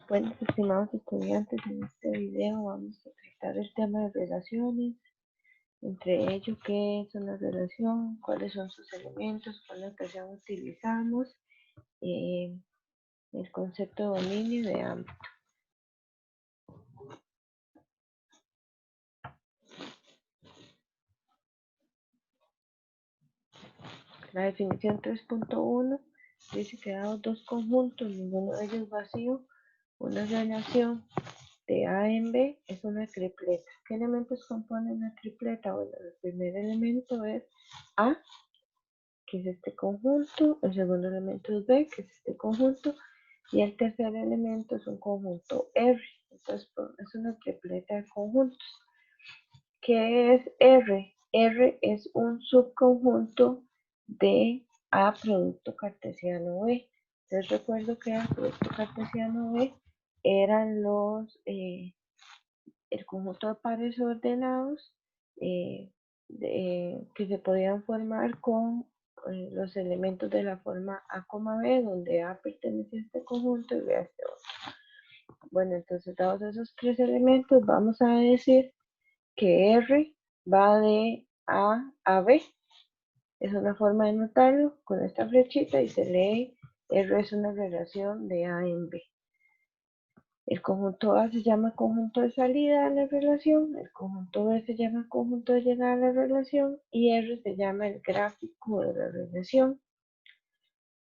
Bueno, estimados estudiantes, en este video vamos a tratar el tema de relaciones, entre ellos qué es una relación, cuáles son sus elementos, cuál notación utilizamos, el concepto de dominio y de ámbito. La definición 3.1 dice que dados dos conjuntos, ninguno de ellos vacío, una relación de A en B es una tripleta. ¿Qué elementos componen la tripleta? Bueno, el primer elemento es A, que es este conjunto, el segundo elemento es B, que es este conjunto, y el tercer elemento es un conjunto R. Entonces, es una tripleta de conjuntos. ¿Qué es R? R es un subconjunto de A producto cartesiano B. Entonces recuerdo que A producto cartesiano B eran el conjunto de pares ordenados que se podían formar con los elementos de la forma A, B, donde A pertenece a este conjunto y B a este otro. Bueno, entonces dados esos tres elementos, vamos a decir que R va de A a B. Es una forma de notarlo con esta flechita y se lee R es una relación de A en B. El conjunto A se llama conjunto de salida a la relación, el conjunto B se llama conjunto de llegada a la relación y R se llama el gráfico de la relación.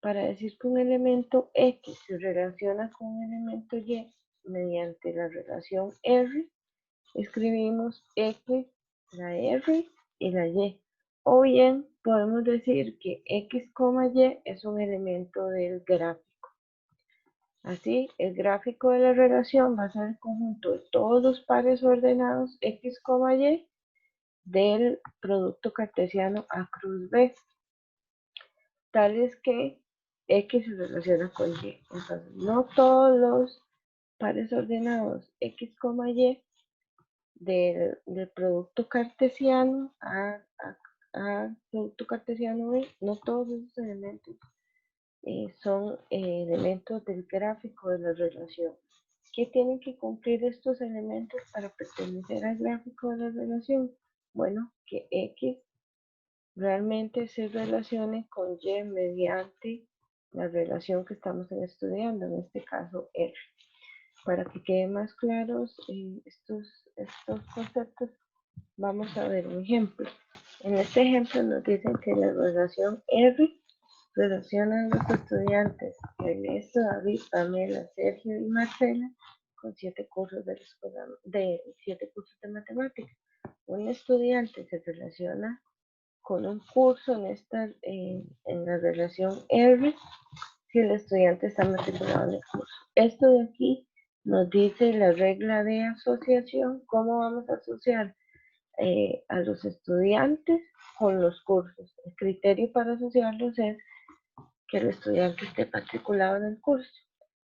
Para decir que un elemento X se relaciona con un elemento Y mediante la relación R, escribimos X, la R y la Y. O bien podemos decir que X, Y es un elemento del gráfico. Así, el gráfico de la relación va a ser el conjunto de todos los pares ordenados X, Y del producto cartesiano A cruz B, tales que X se relaciona con Y. Entonces, no todos los pares ordenados X, Y del producto cartesiano a producto cartesiano B, no todos esos elementos son elementos del gráfico de la relación. ¿Qué tienen que cumplir estos elementos para pertenecer al gráfico de la relación? Bueno, que X realmente se relacione con Y mediante la relación que estamos estudiando, en este caso R. Para que queden más claros estos conceptos, vamos a ver un ejemplo. En este ejemplo nos dicen que la relación R relaciona a los estudiantes Ernesto, David, Pamela, Sergio y Marcela con 7 cursos de 7 cursos de matemáticas. Un estudiante se relaciona con un curso en la relación R si el estudiante está matriculado en el curso. Esto de aquí nos dice la regla de asociación, cómo vamos a asociar a los estudiantes con los cursos. El criterio para asociarlos es que el estudiante esté matriculado en el curso.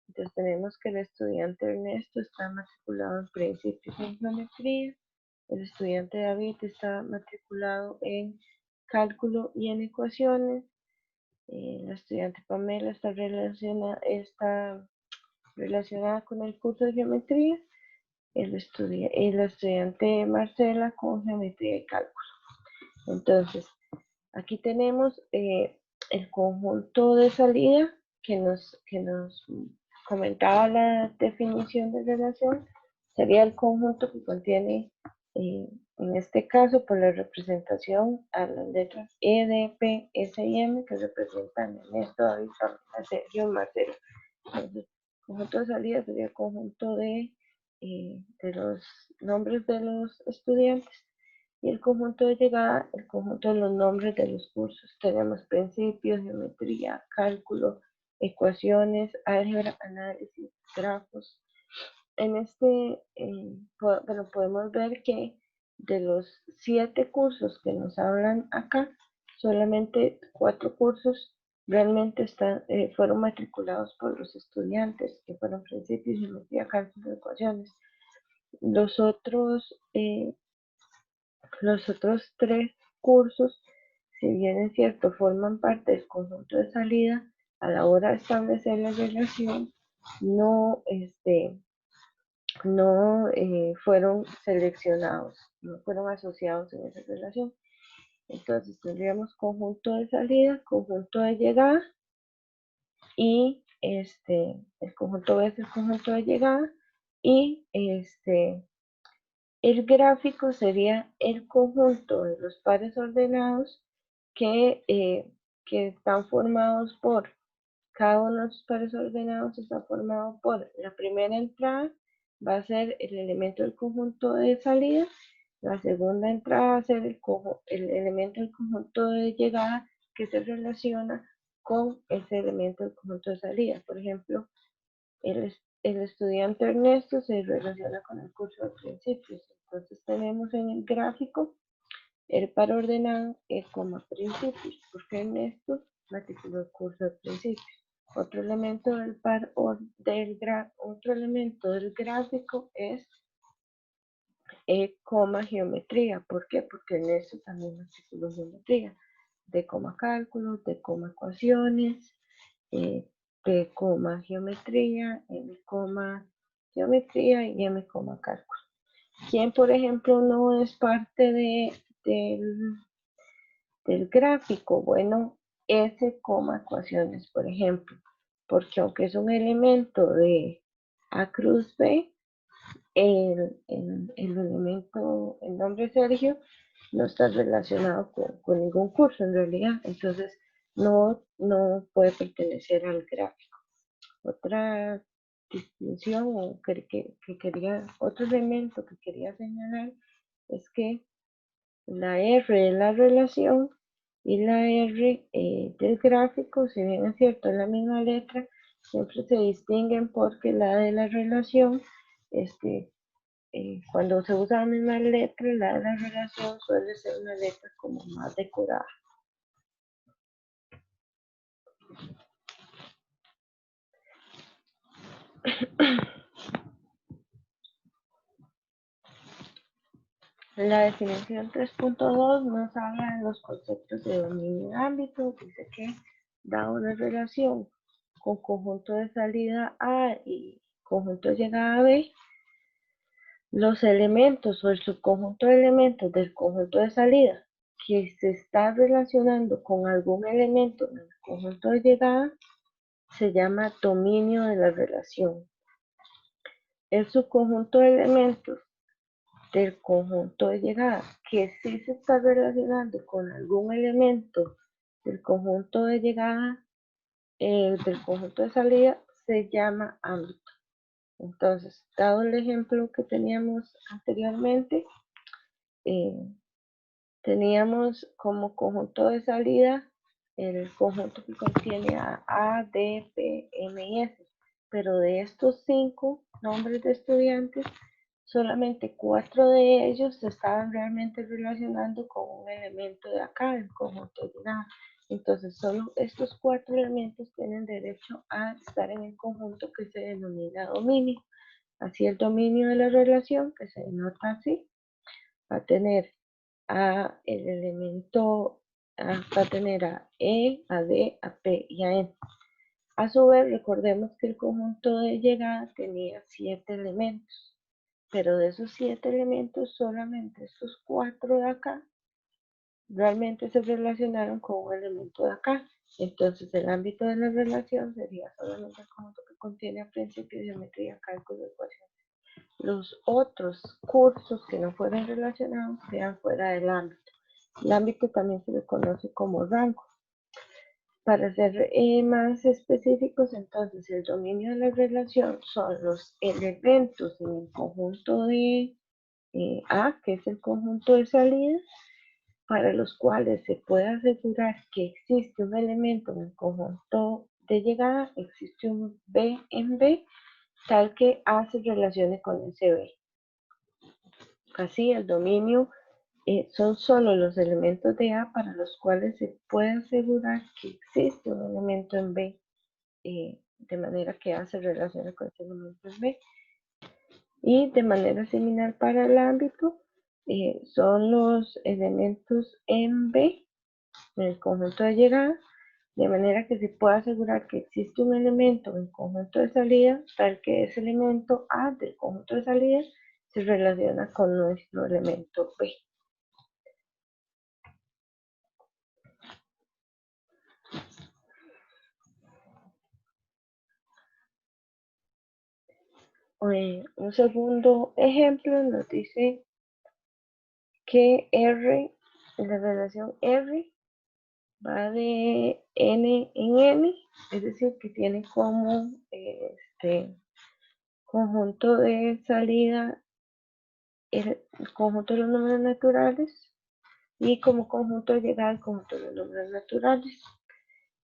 Entonces tenemos que el estudiante Ernesto está matriculado en principios en geometría, el estudiante David está matriculado en cálculo y en ecuaciones, la estudiante Pamela está relacionada con el curso de geometría, el estudiante Marcela con geometría y cálculo. Entonces, aquí tenemos el conjunto de salida que nos comentaba la definición de relación. Sería el conjunto que contiene, en este caso, por la representación a las letras E, D, P, S y M, que representan Ernesto, David, Sergio, Marcelo. Entonces, el conjunto de salida sería el conjunto de los nombres de los estudiantes. Y el conjunto de llegada, el conjunto de los nombres de los cursos. Tenemos principios, geometría, cálculo, ecuaciones, álgebra, análisis, grafos. En podemos ver que de los 7 cursos que nos hablan acá, solamente 4 cursos realmente fueron matriculados por los estudiantes, que fueron principios, geometría, cálculo, ecuaciones. Los otros 3 cursos, si bien es cierto, forman parte del conjunto de salida, a la hora de establecer la relación, no, fueron seleccionados, no fueron asociados en esa relación. Entonces tendríamos conjunto de salida, conjunto de llegada y el conjunto B es el conjunto de llegada y el gráfico sería el conjunto de los pares ordenados que están formados por, cada uno de los pares ordenados está formado por la primera entrada, va a ser el elemento del conjunto de salida, la segunda entrada va a ser el elemento del conjunto de llegada que se relaciona con ese elemento del conjunto de salida. Por ejemplo, el estudiante Ernesto se relaciona con el curso de principios. Entonces tenemos en el gráfico el par ordenado es como principios, porque Ernesto matriculó el curso de principios. Otro elemento del par otro elemento del gráfico es coma geometría. ¿Por qué? Porque Ernesto también matriculó geometría. De coma cálculos, de coma ecuaciones, P, geometría, M, geometría y M, cálculo. ¿Quién, por ejemplo, no es parte del gráfico? Bueno, S, ecuaciones, por ejemplo, porque aunque es un elemento de A cruz B, el nombre Sergio no está relacionado con ningún curso en realidad, entonces no puede pertenecer al gráfico. Otra distinción o otro elemento que quería señalar es que la R de la relación y la R del gráfico, si bien es cierto, es la misma letra, siempre se distinguen porque la de la relación, cuando se usa la misma letra, la de la relación suele ser una letra como más decorada. La definición 3.2 nos habla de los conceptos de dominio y ámbito. Dice que da una relación con conjunto de salida A y conjunto de llegada B. Los elementos o el subconjunto de elementos del conjunto de salida que se está relacionando con algún elemento en el conjunto de llegada se llama dominio de la relación. El subconjunto de elementos del conjunto de llegada que sí se está relacionando con algún elemento del conjunto de llegada, del conjunto de salida, se llama ámbito. Entonces, dado el ejemplo que teníamos anteriormente, teníamos como conjunto de salida el conjunto que contiene A, D, P, M y S, pero de estos 5 nombres de estudiantes, solamente 4 de ellos se estaban realmente relacionando con un elemento de acá, el conjunto de llegada. Entonces, solo estos 4 elementos tienen derecho a estar en el conjunto que se denomina dominio. Así, el dominio de la relación, que se denota así, va a tener a el elemento, va a tener a E, a D, a P y a N. A su vez, recordemos que el conjunto de llegada tenía 7 elementos, pero de esos 7 elementos, solamente estos 4 de acá realmente se relacionaron con un elemento de acá. Entonces, el ámbito de la relación sería solamente el conjunto que contiene a principio geometría, cálculo, ecuaciones. Los otros cursos que no fueron relacionados quedan fuera del ámbito. El ámbito también se le conoce como rango. Para ser más específicos, entonces, el dominio de la relación son los elementos en el conjunto de A, que es el conjunto de salida, para los cuales se puede asegurar que existe un elemento en el conjunto de llegada, existe un B en B, tal que A se relacione con ese B. Así, el dominio son solo los elementos de A para los cuales se puede asegurar que existe un elemento en B, de manera que A se relacione con ese elemento en B. Y de manera similar para el ámbito, son los elementos en B, en el conjunto de llegada, de manera que se pueda asegurar que existe un elemento en conjunto de salida, tal que ese elemento A del conjunto de salida se relaciona con nuestro elemento B. Un segundo ejemplo nos dice que R, la relación R va de n en n, es decir, que tiene como conjunto de salida el conjunto de los números naturales y como conjunto de llegada el conjunto de los números naturales.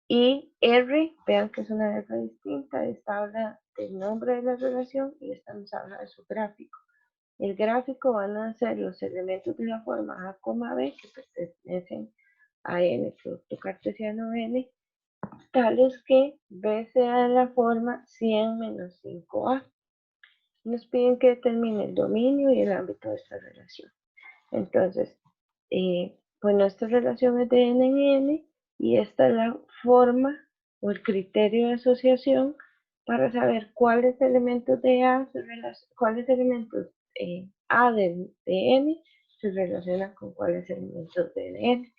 Y R, vean que es una R distinta, esta habla del nombre de la relación y esta nos habla de su gráfico. El gráfico van a ser los elementos de la forma A, B que pertenecen a n, producto cartesiano n, tales que B sea de la forma 100 menos 5A. Nos piden que determine el dominio y el ámbito de esta relación. Entonces, bueno, esta relación es de n en n y esta es la forma o el criterio de asociación para saber cuáles elementos de A, cuáles elementos A de n se relacionan con cuáles elementos de n.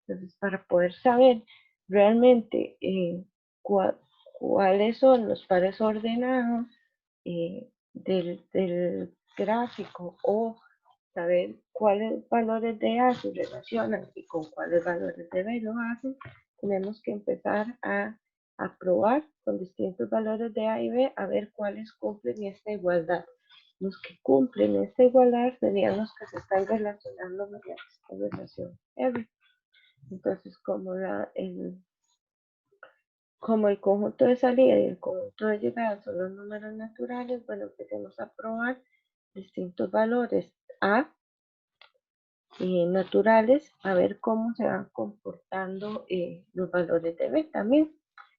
Entonces, para poder saber realmente cuáles son los pares ordenados del gráfico o saber cuáles valores de A se relacionan y con cuáles valores de B lo hacen, tenemos que empezar a probar con distintos valores de A y B a ver cuáles cumplen esta igualdad. Los que cumplen esta igualdad serían los que se están relacionando mediante esta relación R. Entonces, como el conjunto de salida y el conjunto de llegada son los números naturales, bueno, empecemos a probar distintos valores A naturales, a ver cómo se van comportando los valores de B también.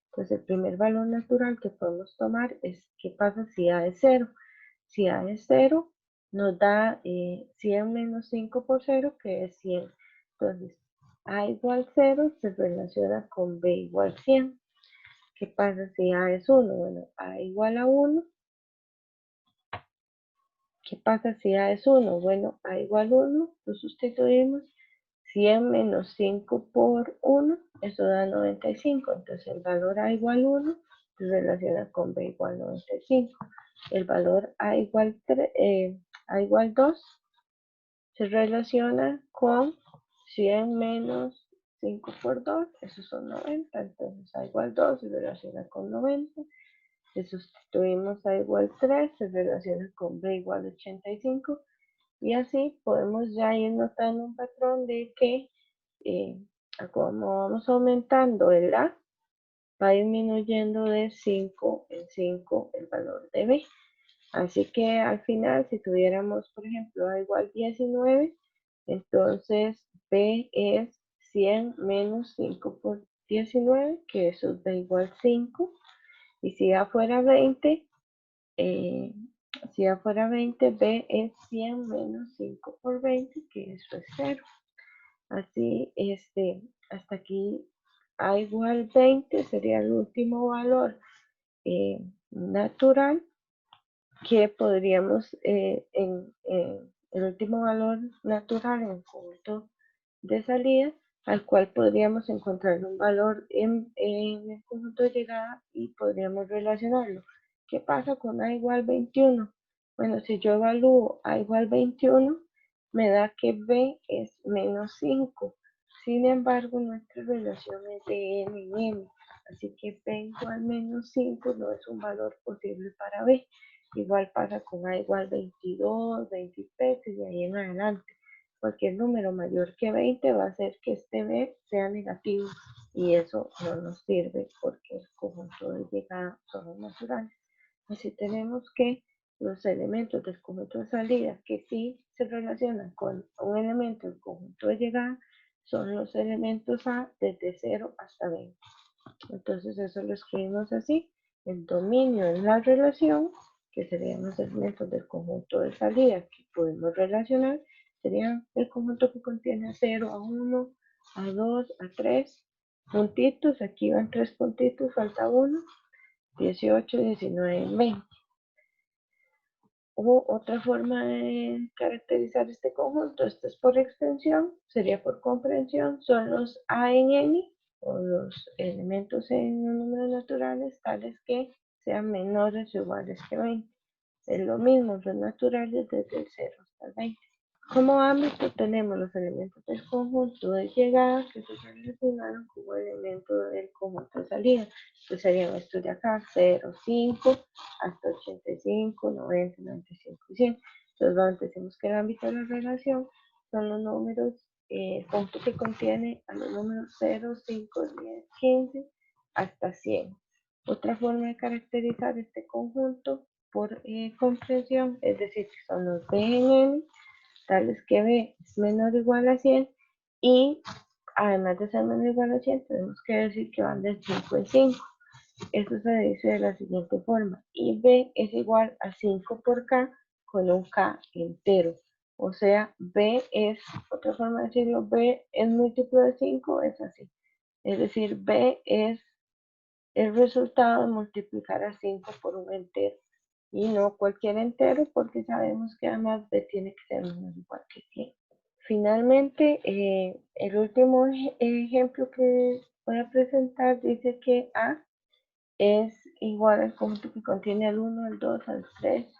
Entonces, el primer valor natural que podemos tomar es qué pasa si A es 0. Si A es 0, nos da 100 menos 5 por 0, que es 100. Entonces, A igual 0 se relaciona con B igual 100. ¿Qué pasa si A es 1? Bueno, A igual a 1. ¿Qué pasa si A es 1? Bueno, A igual 1, lo sustituimos. 100 menos 5 por 1, eso da 95. Entonces el valor A igual 1 se relaciona con B igual 95. El valor A igual 2 se relaciona con 100 menos 5 por 2, esos son 90. Entonces A igual 2 se relaciona con 90. Le sustituimos A igual 3, se relaciona con B igual 85. Y así podemos ya ir notando un patrón de que como vamos aumentando el A, va disminuyendo de 5 en 5 el valor de B. Así que al final, si tuviéramos, por ejemplo, A igual 19, entonces B es 100 menos 5 por 19, que eso es B igual 5. Y si A fuera 20, si A fuera 20, B es 100 menos 5 por 20, que eso es 0. Así, hasta aquí A igual 20 sería el último valor natural que podríamos, el último valor natural en el conjunto de salida, al cual podríamos encontrar un valor en el conjunto de llegada y podríamos relacionarlo. ¿Qué pasa con A igual 21? Bueno, si yo evalúo A igual 21, me da que B es menos 5. Sin embargo, nuestra relación es de n en n, así que B igual menos 5 no es un valor posible para B. Igual pasa con A igual 22, 23 y de ahí en adelante. Cualquier número mayor que 20 va a hacer que este B sea negativo y eso no nos sirve porque el conjunto de llegada son naturales. Así tenemos que los elementos del conjunto de salida que sí se relacionan con un elemento del conjunto de llegada son los elementos A desde 0 hasta 20. Entonces eso lo escribimos así. El dominio en la relación, que serían los elementos del conjunto de salida que podemos relacionar, serían el conjunto que contiene a 0, a 1, a 2, a 3 puntitos, aquí van 3 puntitos, falta 1, 18, 19, 20. O otra forma de caracterizar este conjunto, esto es por extensión, sería por comprensión, son los A en N, o los elementos en números naturales, tales que sean menores o iguales que 20. Es lo mismo, los naturales desde el 0 hasta el 20. Como ámbito tenemos los elementos del conjunto de llegada que se relacionaron como elemento del conjunto de salida. Pues serían estos de acá, 0, 5, hasta 85, 90, 95 y 100. Entonces decimos que el ámbito de la relación son los números, el conjunto que contiene a los números 0, 5, 10, 15, hasta 100. Otra forma de caracterizar este conjunto por comprensión, es decir, que son los B en N, tales que B es menor o igual a 100 y además de ser menor o igual a 100 tenemos que decir que van de 5 en 5. Esto se dice de la siguiente forma, y B es igual a 5 por K con un K entero. O sea, B es, otra forma de decirlo, B es múltiplo de 5, es así. Es decir, B es el resultado de multiplicar a 5 por un entero. Y no cualquier entero, porque sabemos que además B tiene que ser menor o igual que 100. Finalmente, el último ejemplo que voy a presentar dice que A es igual al conjunto que contiene al 1, al 2, al 3,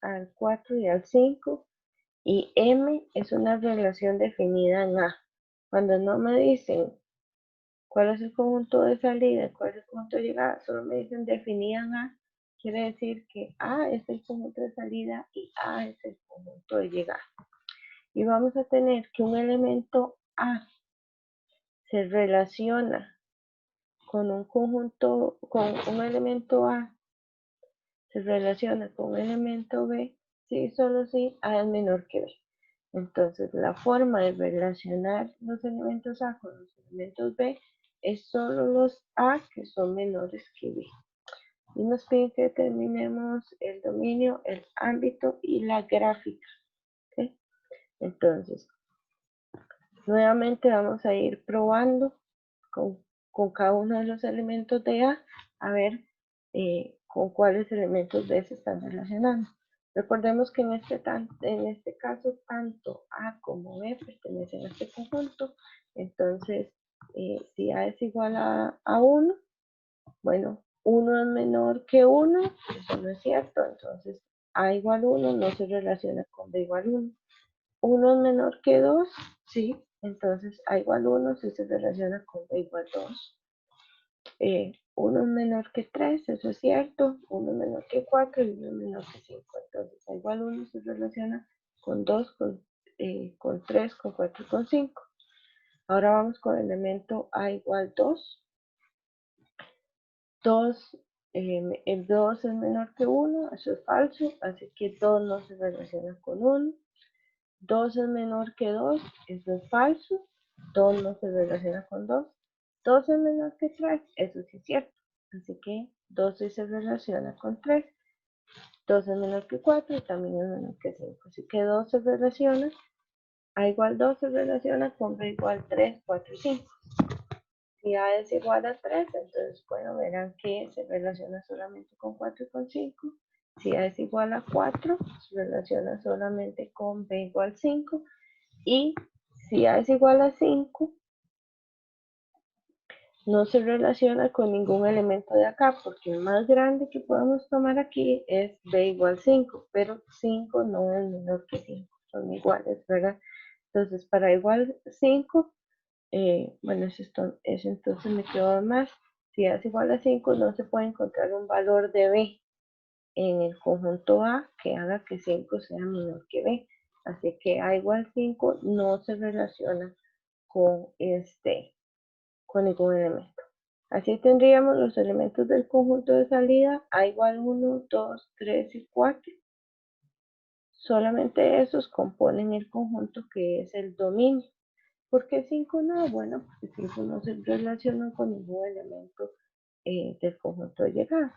al 4 y al 5. Y M es una relación definida en A. Cuando no me dicen cuál es el conjunto de salida, cuál es el conjunto de llegada, solo me dicen definían A, quiere decir que A es el conjunto de salida y A es el conjunto de llegada. Y vamos a tener que un elemento A se relaciona con un conjunto, con un elemento A se relaciona con un elemento B, si solo si A es menor que B. Entonces, la forma de relacionar los elementos A con los elementos B es solo los A que son menores que B. Y nos piden que determinemos el dominio, el ámbito y la gráfica. ¿Okay? Entonces, nuevamente vamos a ir probando con cada uno de los elementos de A ver con cuáles elementos B se están relacionando. Recordemos que en este caso tanto A como B pertenecen a este conjunto. Entonces, si A es igual a 1, bueno, 1 es menor que 1, eso no es cierto. Entonces, A igual 1 no se relaciona con B igual 1. 1 es menor que 2, sí, entonces A igual 1 sí se relaciona con B igual 2. 1 es menor que 3, eso es cierto, 1 es menor que 4 y 1 es menor que 5. Entonces A igual 1 se relaciona con 2, con 3, con 4 y con 5. Ahora vamos con el elemento A igual 2. 2 el 2 es menor que 1, eso es falso, así que 2 no se relaciona con 1. 2 es menor que 2, eso es falso. 2 no se relaciona con 2. 2 es menor que 3, eso sí es cierto. Así que 2 sí se relaciona con 3. 2 es menor que 4 y también es menor que 5. Así que 2 se relaciona, A igual 2 se relaciona con B igual 3, 4 y 5. Si A es igual a 3, entonces, bueno, verán que se relaciona solamente con 4 y con 5. Si A es igual a 4, se relaciona solamente con B igual 5. Y si A es igual a 5, no se relaciona con ningún elemento de acá, porque el más grande que podemos tomar aquí es B igual 5, pero 5 no es menor que 5, son iguales, ¿verdad? Entonces, para igual 5, bueno, eso entonces me quedó más. Si A es igual a 5, no se puede encontrar un valor de B en el conjunto A que haga que 5 sea menor que B. Así que A igual 5 no se relaciona con ningún elemento. Así tendríamos los elementos del conjunto de salida A igual 1, 2, 3 y 4. Solamente esos componen el conjunto que es el dominio. ¿Por qué 5 no? Bueno, porque 5 no se relaciona con ningún elemento del conjunto de llegada.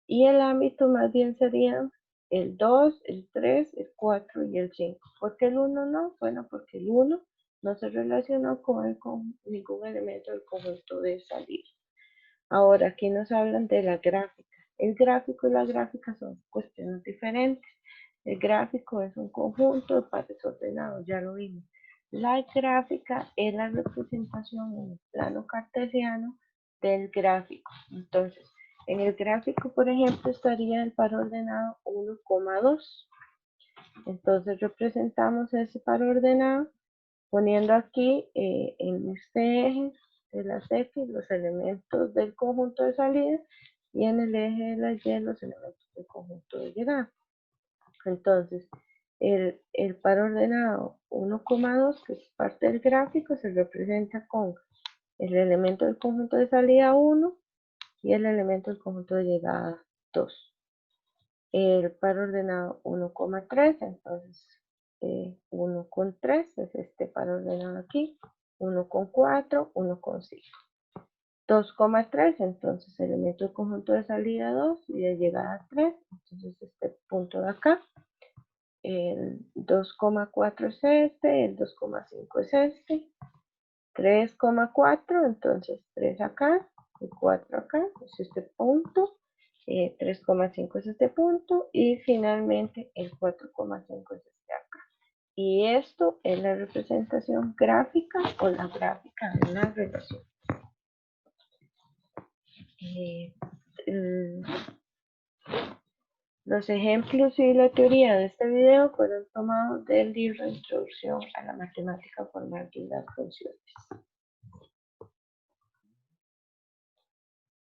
Y el ámbito más bien serían el 2, el 3, el 4 y el 5. ¿Por qué el 1 no? Bueno, porque el 1 no se relacionó con ningún elemento del conjunto de salida. Ahora, aquí nos hablan de la gráfica. El gráfico y la gráfica son cuestiones diferentes. El gráfico es un conjunto de pares ordenados, ya lo vimos. La gráfica es la representación en el plano cartesiano del gráfico. Entonces, en el gráfico, por ejemplo, estaría el par ordenado 1,2. Entonces, representamos ese par ordenado poniendo aquí en este eje de las X los elementos del conjunto de salida y en el eje de las Y los elementos del conjunto de llegada. Entonces, el par ordenado 1,2, que es parte del gráfico, se representa con el elemento del conjunto de salida 1 y el elemento del conjunto de llegada 2. El par ordenado 1,3, entonces 1,3 es este par ordenado aquí, 1,4, 1,5. 2,3, entonces elemento del conjunto de salida 2 y de llegada 3, entonces este punto de acá. El 2,4 es este, el 2,5 es este, 3,4, entonces 3 acá y 4 acá, es este punto, 3,5 es este punto y finalmente el 4,5 es este acá. Y esto es la representación gráfica o la gráfica de una relación. Los ejemplos y la teoría de este video fueron tomados del libro Introducción a la Matemática Formal y las Funciones.